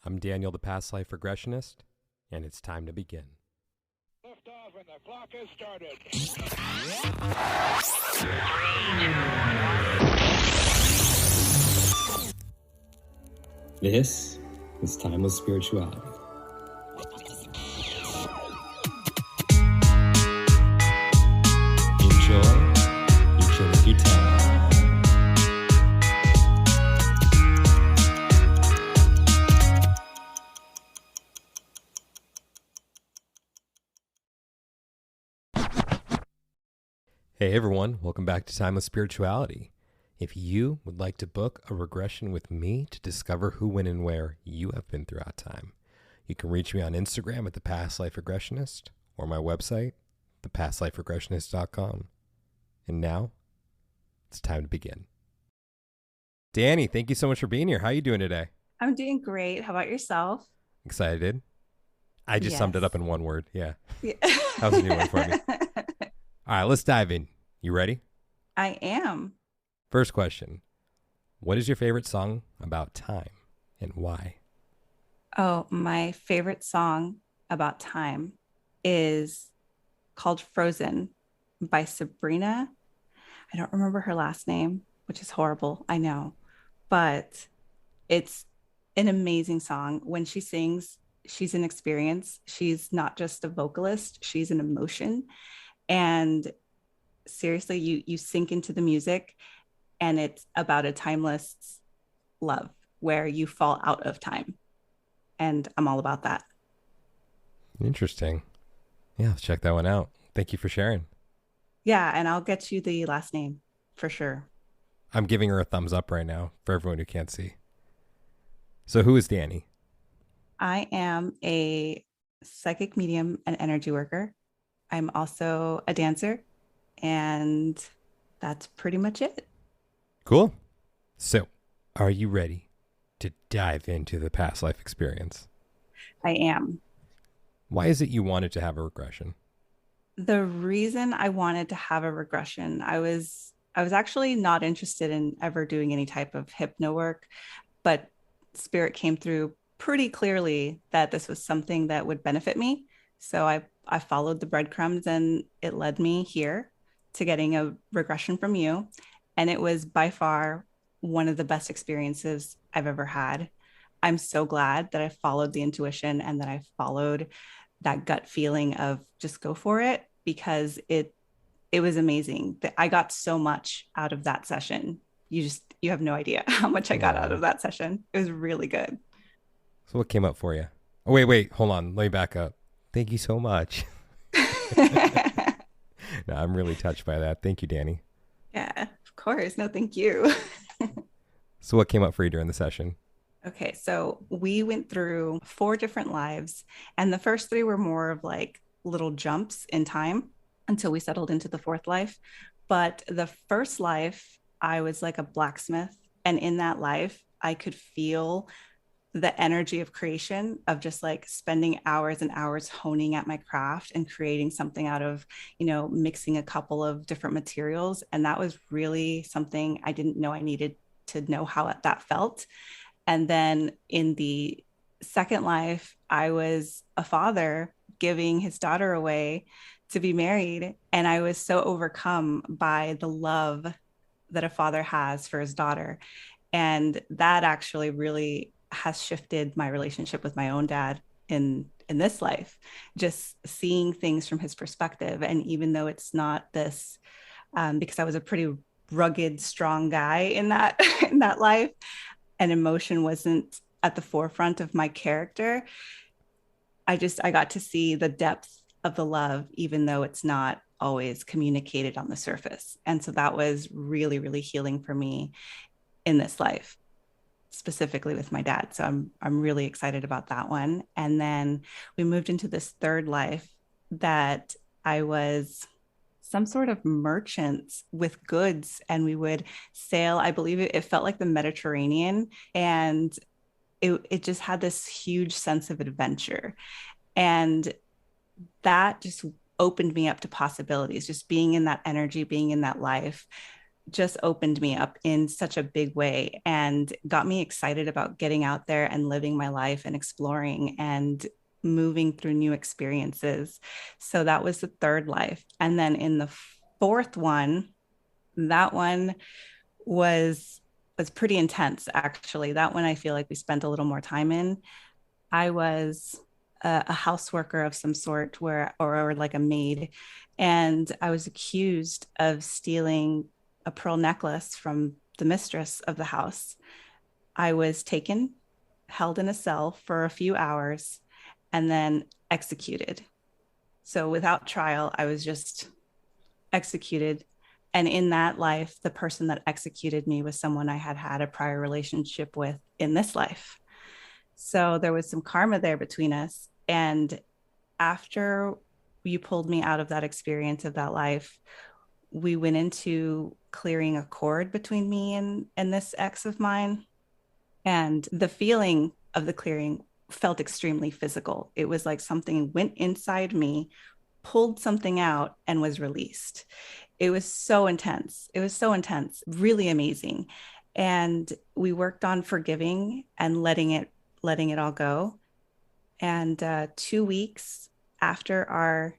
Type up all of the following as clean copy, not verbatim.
I'm Daniel, the past life regressionist, and it's time to begin. Lift off and the clock has started. This is Timeless Spirituality. Enjoy each and every time. Hey everyone, welcome back to Timeless Spirituality. If you would like to book a regression with me to discover who, when, and where you have been throughout time, you can reach me on Instagram at The Past Life Regressionist or my website, thepastliferegressionist.com. And now, it's time to begin. Dani, thank you so much for being here. How are you doing today? I'm doing great. How about yourself? Excited? I just summed it up in one word. Yeah. That was a new one for me. All right, let's dive in. You ready? I am. First question. What is your favorite song about time and why? Oh, my favorite song about time is called Frozen by Sabrina. I don't remember her last name, which is horrible, I know. But it's an amazing song. When she sings, she's an experience. She's not just a vocalist, she's an emotion. And seriously, you sink into the music, and it's about a timeless love where you fall out of time. And I'm all about that. Interesting. Yeah, let's check that one out. Thank you for sharing. Yeah, and I'll get you the last name for sure. I'm giving her a thumbs up right now for everyone who can't see. So who is Dani? I am a psychic medium and energy worker. I'm also a dancer, and that's pretty much it. Cool. So, are you ready to dive into the past life experience? I am. Why is it you wanted to have a regression? The reason I wanted to have a regression, I was actually not interested in ever doing any type of hypno work, but Spirit came through pretty clearly that this was something that would benefit me. So I followed the breadcrumbs, and it led me here to getting a regression from you. And it was by far one of the best experiences I've ever had. I'm so glad that I followed the intuition and that I followed that gut feeling of just go for it, because it was amazing. I got so much out of that session. You have no idea how much I got out of that session. It was really good. So what came up for you? Oh, wait, hold on. Let me back up. Thank you so much. No, I'm really touched by that. Thank you, Dani. Yeah, of course. No, thank you. So what came up for you during the session? Okay, so we went through 4 different lives, and the first 3 were more of like little jumps in time until we settled into the 4th life. But the first life, I was like a blacksmith, and in that life, I could feel the energy of creation, of just like spending hours and hours honing at my craft and creating something out of, mixing a couple of different materials. And that was really something I didn't know I needed to know how that felt. And then in the second life, I was a father giving his daughter away to be married. And I was so overcome by the love that a father has for his daughter. And that actually really has shifted my relationship with my own dad in this life, just seeing things from his perspective. And even though it's not this, because I was a pretty rugged, strong guy in that in that life, and emotion wasn't at the forefront of my character, I got to see the depth of the love, even though it's not always communicated on the surface. And so that was really, really healing for me in this life, specifically with my dad. So I'm really excited about that one. And then we moved into this 3rd life that I was some sort of merchant with goods, and we would sail. I believe it felt like the Mediterranean, and it just had this huge sense of adventure. And that just opened me up to possibilities, just being in that energy, being in that life just opened me up in such a big way and got me excited about getting out there and living my life and exploring and moving through new experiences. So that was the third life. And then in the fourth one, that one was pretty intense actually. That one I feel like we spent a little more time in. I was a house worker of some sort where or like a maid, and I was accused of stealing a pearl necklace from the mistress of the house. I was taken, held in a cell for a few hours, and then executed. So without trial, I was just executed. And in that life, the person that executed me was someone I had had a prior relationship with in this life. So there was some karma there between us. And after you pulled me out of that experience of that life, we went into clearing a cord between me and this ex of mine. And the feeling of the clearing felt extremely physical. It was like something went inside me, pulled something out, and was released. It was so intense. It was so intense, really amazing. And we worked on forgiving and letting it all go. And 2 weeks after our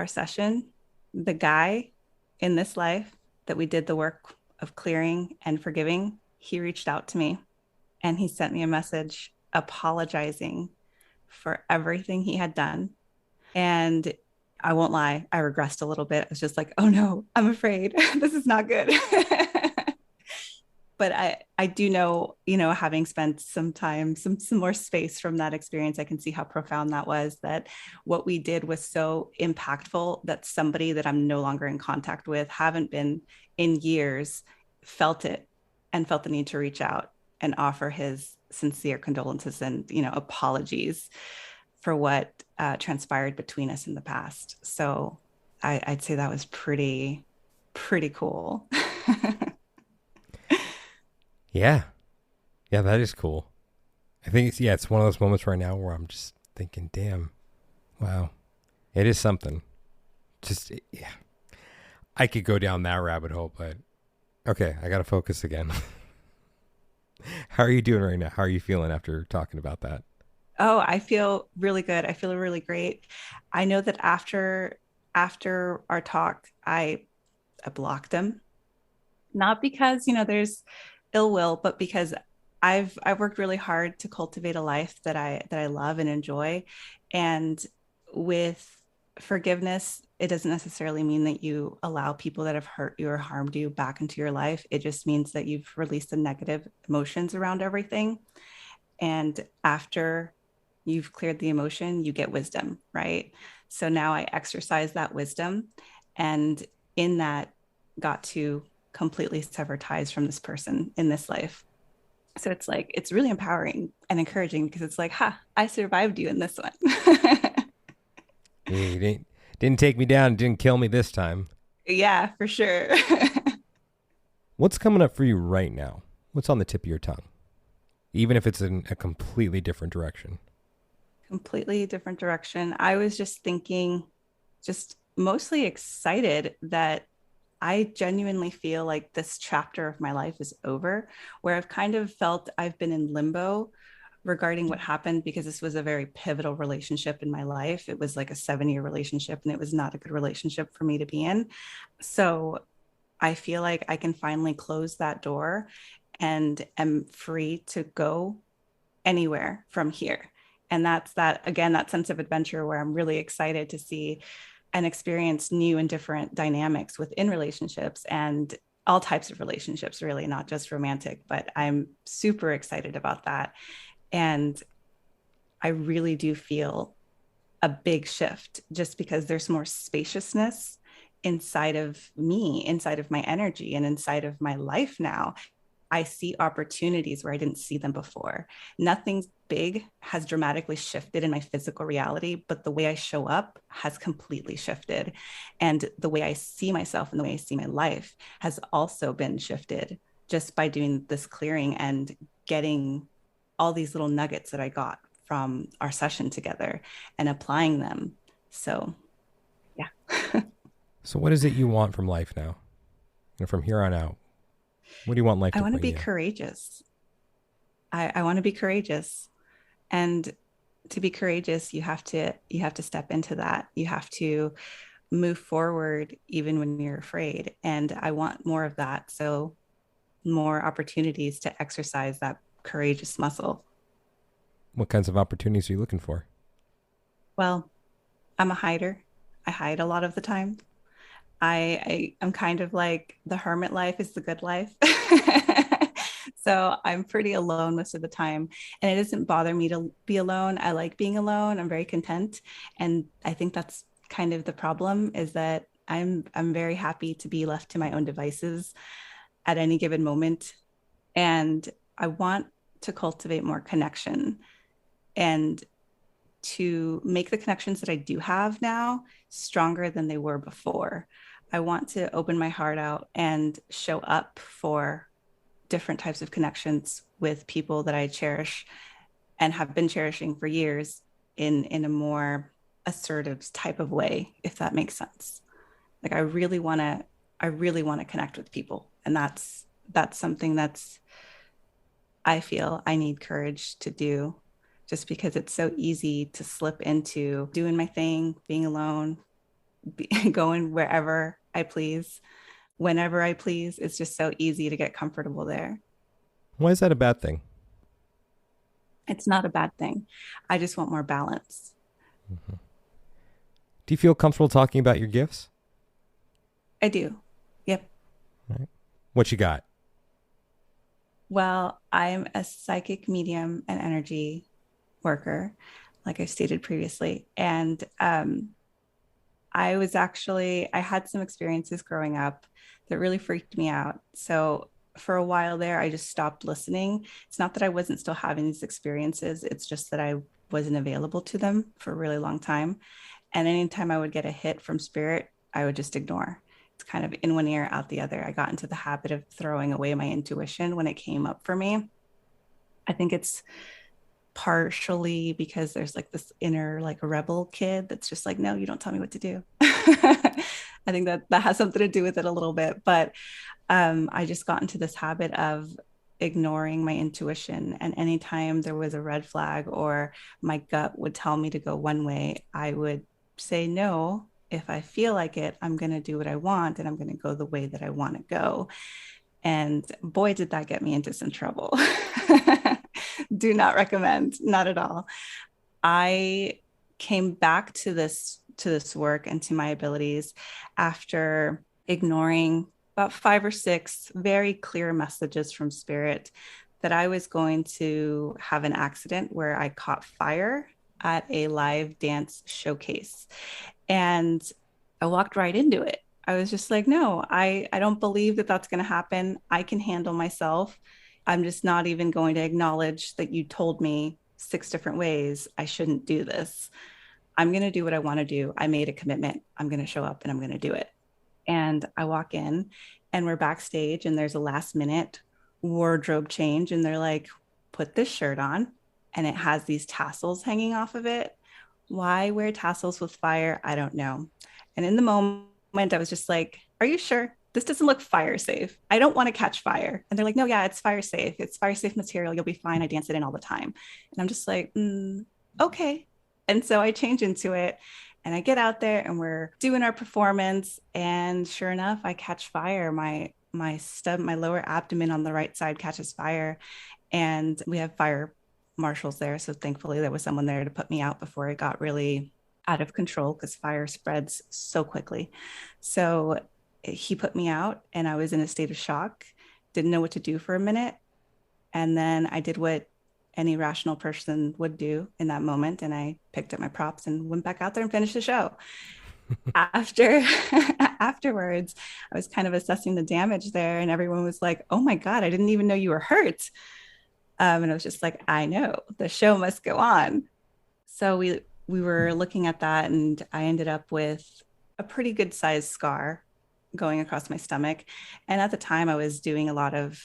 session, the guy in this life that we did the work of clearing and forgiving, he reached out to me and he sent me a message apologizing for everything he had done. And I won't lie, I regressed a little bit. I was just like, oh no, I'm afraid this is not good. But I do know, having spent some time, some more space from that experience, I can see how profound that was, that what we did was so impactful that somebody that I'm no longer in contact with, haven't been in years, felt it and felt the need to reach out and offer his sincere condolences and, apologies for what transpired between us in the past. So I'd say that was pretty cool. Yeah. Yeah, that is cool. I think it's one of those moments right now where I'm just thinking, damn, wow, it is something. Just, yeah. I could go down that rabbit hole, but okay, I got to focus again. How are you doing right now? How are you feeling after talking about that? Oh, I feel really good. I feel really great. I know that after our talk, I blocked him, not because, there's ill will, but because I've worked really hard to cultivate a life that I love and enjoy. And with forgiveness, it doesn't necessarily mean that you allow people that have hurt you or harmed you back into your life. It just means that you've released the negative emotions around everything. And after you've cleared the emotion, you get wisdom, right? So now I exercise that wisdom, and in that got to completely sever ties from this person in this life. So it's like, it's really empowering and encouraging because it's like, I survived you in this one. Yeah, you didn't take me down, didn't kill me this time. Yeah, for sure. What's coming up for you right now? What's on the tip of your tongue? Even if it's in a completely different direction. Completely different direction. I was just thinking, just mostly excited that I genuinely feel like this chapter of my life is over, where I've kind of felt I've been in limbo regarding what happened, because this was a very pivotal relationship in my life. It was like a 7-year relationship, and it was not a good relationship for me to be in. So I feel like I can finally close that door and am free to go anywhere from here. And that's that, again, that sense of adventure where I'm really excited to see and experience new and different dynamics within relationships and all types of relationships, really, not just romantic, but I'm super excited about that. And I really do feel a big shift just because there's more spaciousness inside of me, inside of my energy, and inside of my life now. I see opportunities where I didn't see them before. Nothing big has dramatically shifted in my physical reality, but the way I show up has completely shifted. And the way I see myself and the way I see my life has also been shifted just by doing this clearing and getting all these little nuggets that I got from our session together and applying them. So, yeah. So what is it you want from life now? And from here on out, What do you want life I to want to bring be you? courageous. I want to be courageous. And to be courageous, you have to step into that. You have to move forward even when you're afraid. And I want more of that. So more opportunities to exercise that courageous muscle. What kinds of opportunities are you looking for? Well, I'm a hider. I hide a lot of the time. I'm kind of like the hermit life is the good life. So I'm pretty alone most of the time. And it doesn't bother me to be alone. I like being alone. I'm very content. And I think that's kind of the problem is that I'm very happy to be left to my own devices at any given moment. And I want to cultivate more connection and to make the connections that I do have now stronger than they were before. I want to open my heart out and show up for different types of connections with people that I cherish and have been cherishing for years in a more assertive type of way, if that makes sense. Like I really want to connect with people. And that's something that's I feel I need courage to do just because it's so easy to slip into doing my thing, being alone, going wherever I please, whenever I please. It's just so easy to get comfortable there. Why is that a bad thing? It's not a bad thing. I just want more balance. Do you feel comfortable talking about your gifts? I do. Yep. Right. What you got? Well, I'm a psychic medium and energy worker, like I stated previously. And I had some experiences growing up that really freaked me out. So for a while there, I just stopped listening. It's not that I wasn't still having these experiences, it's just that I wasn't available to them for a really long time. And anytime I would get a hit from spirit, I would just ignore. It's kind of in one ear, out the other. I got into the habit of throwing away my intuition when it came up for me. I think it's partially because there's like this inner like rebel kid that's just like, no, you don't tell me what to do. I think that has something to do with it a little bit, but I just got into this habit of ignoring my intuition. And anytime there was a red flag or my gut would tell me to go one way, I would say no. If I feel like it, I'm going to do what I want and I'm going to go the way that I want to go. And boy, did that get me into some trouble. Do not recommend, not at all. I came back to this work and to my abilities after ignoring about 5 or 6 very clear messages from spirit that I was going to have an accident where I caught fire at a live dance showcase. And I walked right into it. I was just like, no, I don't believe that that's going to happen. I can handle myself. I'm just not even going to acknowledge that you told me 6 different ways I shouldn't do this. I'm going to do what I want to do. I made a commitment. I'm going to show up and I'm going to do it. And I walk in and we're backstage and there's a last minute wardrobe change. And they're like, put this shirt on. And it has these tassels hanging off of it. Why wear tassels with fire? I don't know. And in the moment, I was just like, are you sure? This doesn't look fire safe. I don't want to catch fire. And they're like, no, yeah, it's fire safe. It's fire safe material. You'll be fine. I dance it in all the time. And I'm just like, okay. And so I change into it and I get out there and we're doing our performance. And sure enough, I catch fire. My lower abdomen on the right side catches fire. And we have fire marshals there. So thankfully there was someone there to put me out before it got really out of control because fire spreads so quickly. So he put me out and I was in a state of shock, didn't know what to do for a minute. And then I did what any rational person would do in that moment. And I picked up my props and went back out there and finished the show. After afterwards, I was kind of assessing the damage there and everyone was like, oh my God, I didn't even know you were hurt. And I was just like, I know the show must go on. So we were looking at that and I ended up with a pretty good sized scar going across my stomach. And at the time I was doing a lot of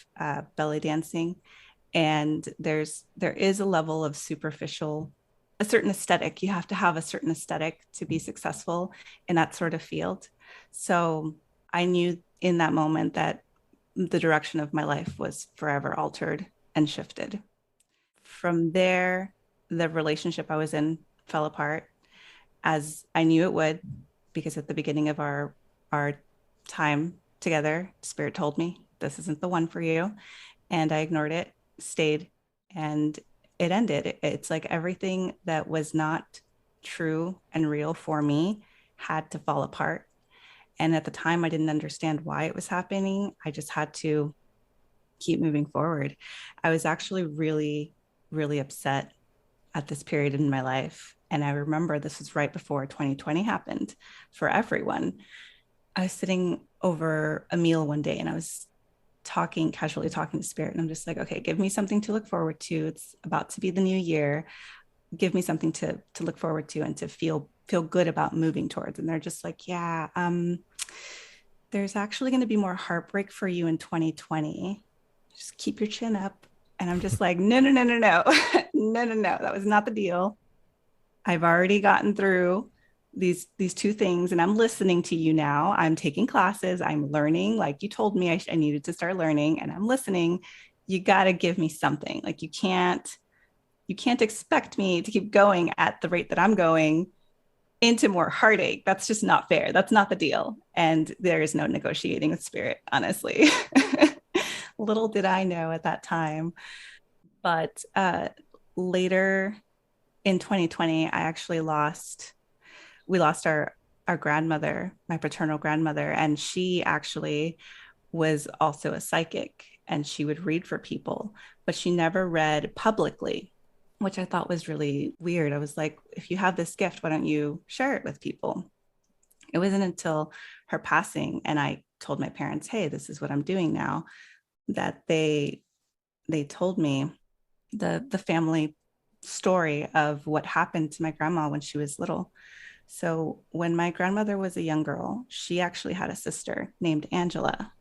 belly dancing and there is a level of a certain aesthetic. You have to have a certain aesthetic to be successful in that sort of field. So I knew in that moment that the direction of my life was forever altered and shifted. From there, the relationship I was in fell apart, as I knew it would, because at the beginning of our time together, Spirit told me this isn't the one for you, and I ignored it, stayed, and it ended. It's like everything that was not true and real for me had to fall apart. And at the time, I didn't understand why it was happening. I just had to keep moving forward. I was actually really, really upset at this period in my life. And I remember this was right before 2020 happened for everyone. I was sitting over a meal one day and I was casually talking to Spirit. And I'm just like, okay, give me something to look forward to. It's about to be the new year. Give me something to look forward to and to feel good about moving towards. And they're just like, yeah, there's actually going to be more heartbreak for you in 2020. Just keep your chin up. And I'm just like, no, no. That was not the deal. I've already gotten through these two things and I'm listening to you now. I'm taking classes. I'm learning. Like you told me I needed to start learning, and I'm listening. You got to give me something. Like you can't expect me to keep going at the rate that I'm going into more heartache. That's just not fair. That's not the deal. And there is no negotiating with Spirit, honestly. Little did I know at that time. But later in 2020, we lost our grandmother, my paternal grandmother, and she actually was also a psychic, and she would read for people, but she never read publicly, which I thought was really weird. I was like, if you have this gift, why don't you share it with people? It wasn't until her passing and I told my parents, hey, this is what I'm doing now, that they told me the family story of what happened to my grandma when she was little. So when my grandmother was a young girl, she actually had a sister named Angela.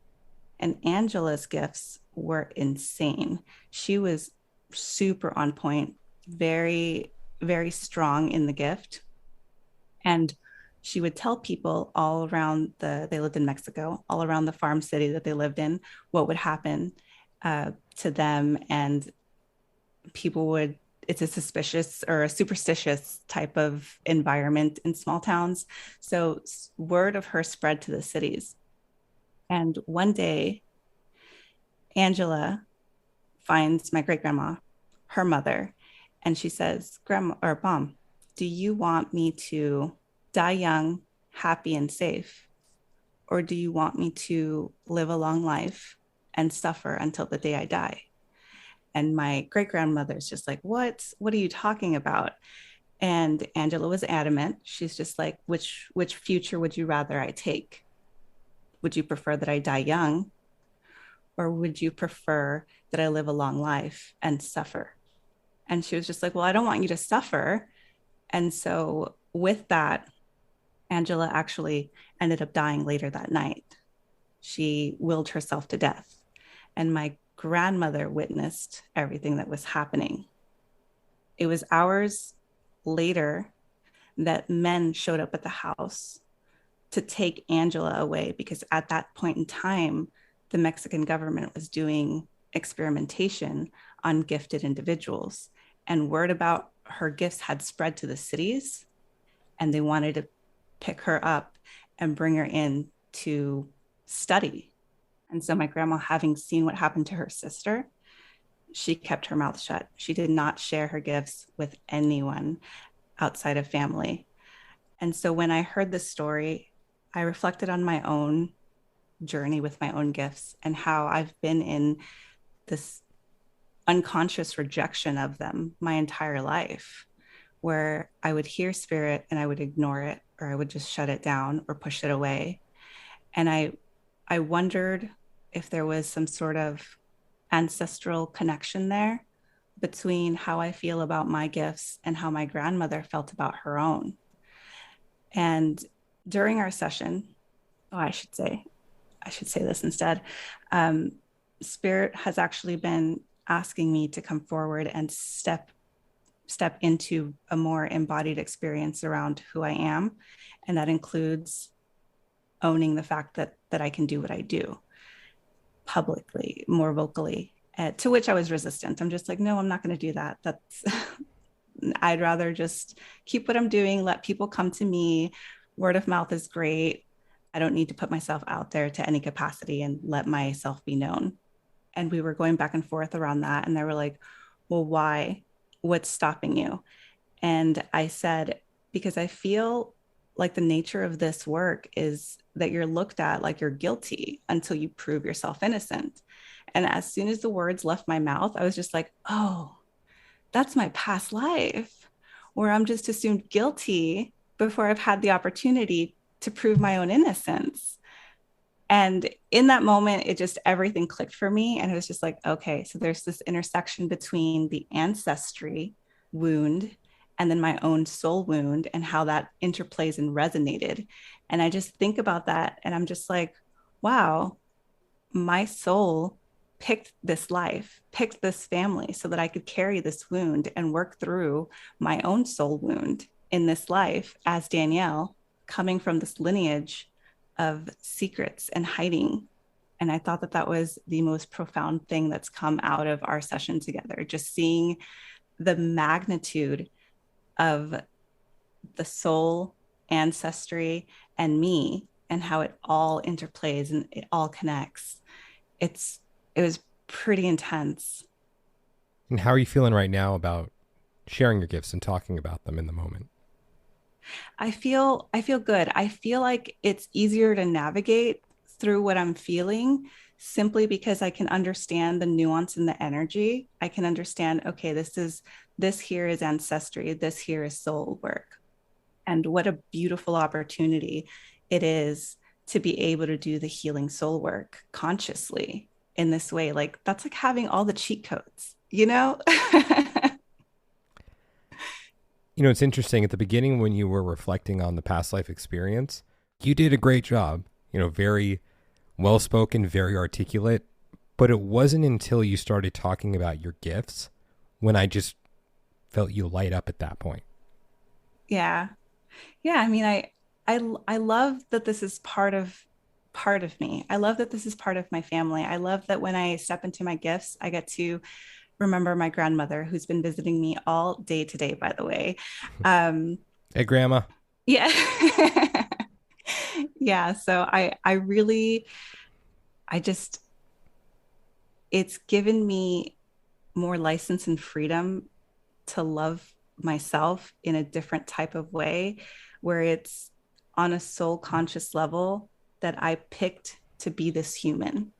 And Angela's gifts were insane. She was super on point, very, very strong in the gift. And she would tell people all around they lived in Mexico, all around the farm city that they lived in, what would happen to them. And people would, it's a suspicious or a superstitious type of environment in small towns. So word of her spread to the cities. And one day, Angela finds my great grandma, her mother, and she says, Grandma or Mom, do you want me to die young, happy, and safe? Or do you want me to live a long life and suffer until the day I die? And my great grandmother's just like, what are you talking about? And Angela was adamant. She's just like, which future would you rather I take? Would you prefer that I die young? Or would you prefer that I live a long life and suffer? And she was just like, well, I don't want you to suffer. And so with that, Angela actually ended up dying later that night. She willed herself to death. And my grandmother witnessed everything that was happening. It was hours later that men showed up at the house to take Angela away, because at that point in time, the Mexican government was doing experimentation on gifted individuals, and word about her gifts had spread to the cities, and they wanted to pick her up and bring her in to study. And so my grandma, having seen what happened to her sister, she kept her mouth shut. She did not share her gifts with anyone outside of family. And so when I heard this story, I reflected on my own journey with my own gifts and how I've been in this unconscious rejection of them my entire life, where I would hear spirit and I would ignore it, or I would just shut it down or push it away. And I wondered if there was some sort of ancestral connection there between how I feel about my gifts and how my grandmother felt about her own. And during our session, I should say this instead, Spirit has actually been asking me to come forward and step into a more embodied experience around who I am. And that includes owning the fact that I can do what I do. publicly, more vocally, to which I was resistant. I'm just like, no, I'm not going to do that. That's, I'd rather just keep what I'm doing, let people come to me. Word of mouth is great. I don't need to put myself out there to any capacity and let myself be known. And we were going back and forth around that. And they were like, well, why? What's stopping you? And I said, because I feel like the nature of this work is that you're looked at like you're guilty until you prove yourself innocent. And as soon as the words left my mouth, I was just like, oh, that's my past life, where I'm just assumed guilty before I've had the opportunity to prove my own innocence. And in that moment, it just everything clicked for me. And it was just like, okay, so there's this intersection between the ancestry wound and then my own soul wound and how that interplays and resonated. And I just think about that and I'm just like, wow, my soul picked this life, picked this family so that I could carry this wound and work through my own soul wound in this life as Danielle, coming from this lineage of secrets and hiding. And I thought that that was the most profound thing that's come out of our session together, just seeing the magnitude of the soul, ancestry, and me, and how it all interplays and it all connects. It was pretty intense. And how are you feeling right now about sharing your gifts and talking about them in the moment? I feel good. I feel like it's easier to navigate through what I'm feeling simply because I can understand the nuance and the energy. I can understand, okay, this here is ancestry, this here is soul work. And what a beautiful opportunity it is to be able to do the healing soul work consciously in this way. Like that's like having all the cheat codes, you know? You know, it's interesting. At the beginning, when you were reflecting on the past life experience, you did a great job, you know, very well spoken, very articulate. But it wasn't until you started talking about your gifts when I just felt you light up at that point. Yeah. Yeah. I mean, I love that this is part of me. I love that this is part of my family. I love that when I step into my gifts, I get to remember my grandmother who's been visiting me all day today, by the way. Hey, Grandma. Yeah. Yeah. So I really, I just, it's given me more license and freedom to love myself in a different type of way, where it's on a soul conscious level that I picked to be this human,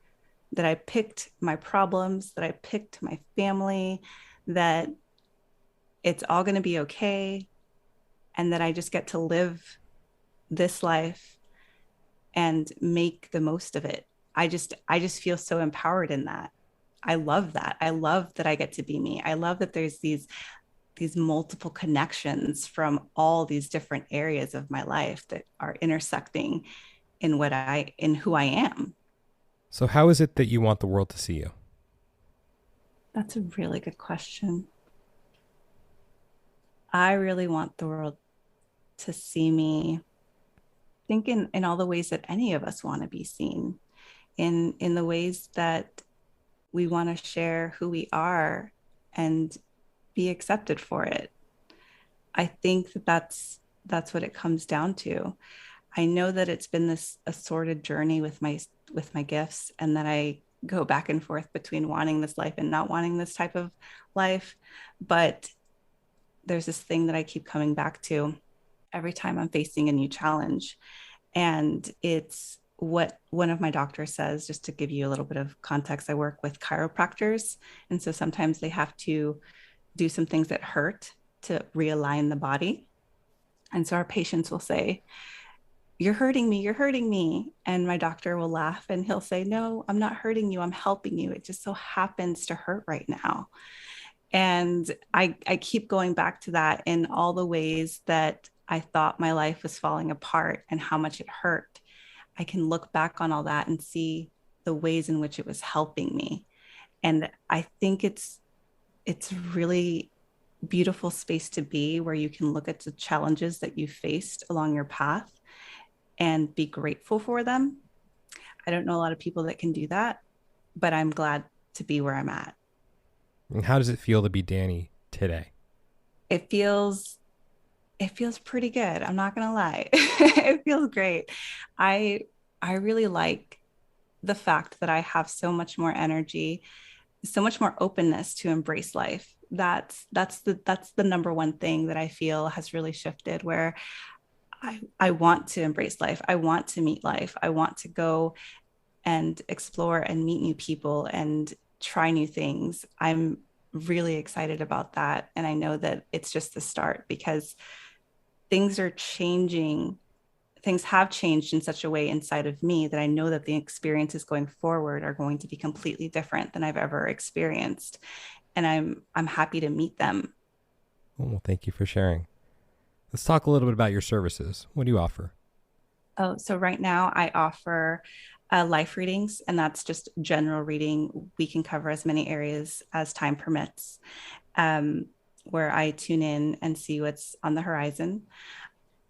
that I picked my problems, that I picked my family, that it's all going to be okay, and that I just get to live this life and make the most of it. I just feel so empowered in that. I love that. I love that I get to be me. I love that there's these multiple connections from all these different areas of my life that are intersecting in who I am. So how is it that you want the world to see you? That's a really good question. I really want the world to see me, I think in all the ways that any of us want to be seen, in the ways that we want to share who we are and be accepted for it. I think that that's what it comes down to. I know that it's been this assorted journey with my gifts, and that I go back and forth between wanting this life and not wanting this type of life. But there's this thing that I keep coming back to every time I'm facing a new challenge. And it's what one of my doctors says, just to give you a little bit of context. I work with chiropractors. And so sometimes they have to do some things that hurt to realign the body. And so our patients will say, you're hurting me, you're hurting me. And my doctor will laugh and he'll say, no, I'm not hurting you, I'm helping you. It just so happens to hurt right now. And I keep going back to that in all the ways that I thought my life was falling apart and how much it hurt. I can look back on all that and see the ways in which it was helping me. And I think it's really beautiful space to be, where you can look at the challenges that you faced along your path and be grateful for them. I don't know a lot of people that can do that. but I'm glad to be where I'm at. And how does it feel to be Dani today? It feels it feels pretty good. I'm not gonna lie. It feels great. I I really like the fact that I have so much more energy, so much more openness to embrace life. That's the number one thing that I feel has really shifted, where I want to embrace life. I want to meet life. I want to go and explore and meet new people and try new things. I'm really excited about that. And I know that it's just the start, because things are changing. Things have changed in such a way inside of me that I know that the experiences going forward are going to be completely different than I've ever experienced. And I'm happy to meet them. Well, thank you for sharing. Let's talk a little bit about your services. What do you offer? Oh, so right now I offer life readings, and that's just general reading. We can cover as many areas as time permits, um, where I tune in and see what's on the horizon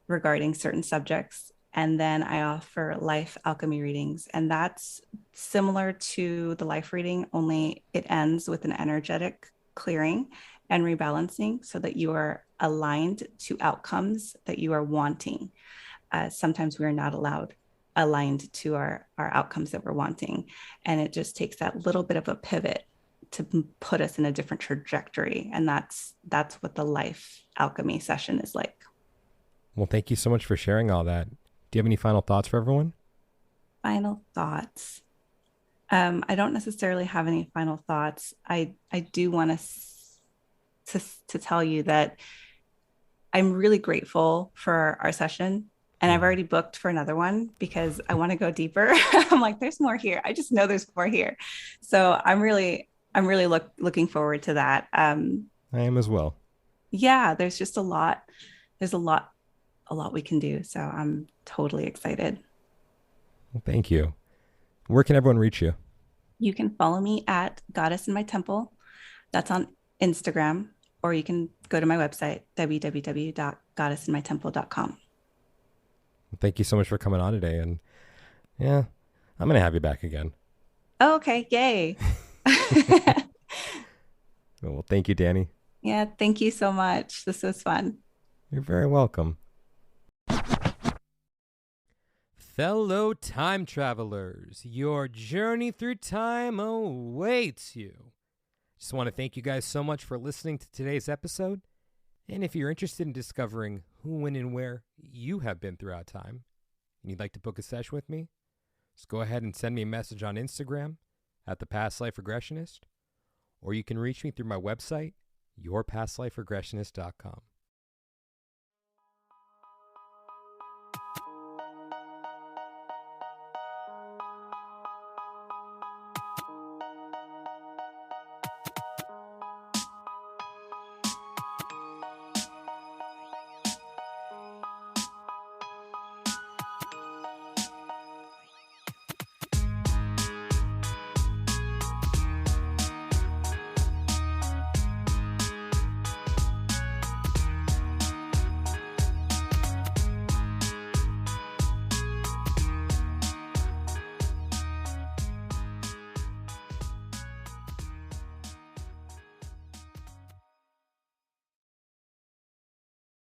regarding certain subjects. And then I offer life alchemy readings, and that's similar to the life reading, only it ends with an energetic clearing and rebalancing so that you are aligned to outcomes that you are wanting. Sometimes we are not allowed aligned to our outcomes that we're wanting. And it just takes that little bit of a pivot to put us in a different trajectory. And that's what the life alchemy session is like. Well, thank you so much for sharing all that. Do you have any final thoughts for everyone? Final thoughts. I don't necessarily have any final thoughts. I do want to tell you that I'm really grateful for our session. And I've already booked for another one because I want to go deeper. I'm like, there's more here. I just know there's more here. So I'm really looking forward to that. I am as well. Yeah, there's just a lot. There's a lot we can do. So I'm totally excited. Well, thank you. Where can everyone reach you? You can follow me at Goddess in My Temple. That's on Instagram, or you can go to my website, www.goddessinmytemple.com. Thank you so much for coming on today. And yeah, I'm going to have you back again. Oh, okay. Yay. Well, thank you, Dani. Yeah. Thank you so much. This was fun. You're very welcome. Fellow time travelers, your journey through time awaits you. Just want to thank you guys so much for listening to today's episode. And if you're interested in discovering who, when, and where you have been throughout time, and you'd like to book a session with me, just go ahead and send me a message on Instagram at The Past Life Regressionist, or you can reach me through my website, yourpastliferegressionist.com.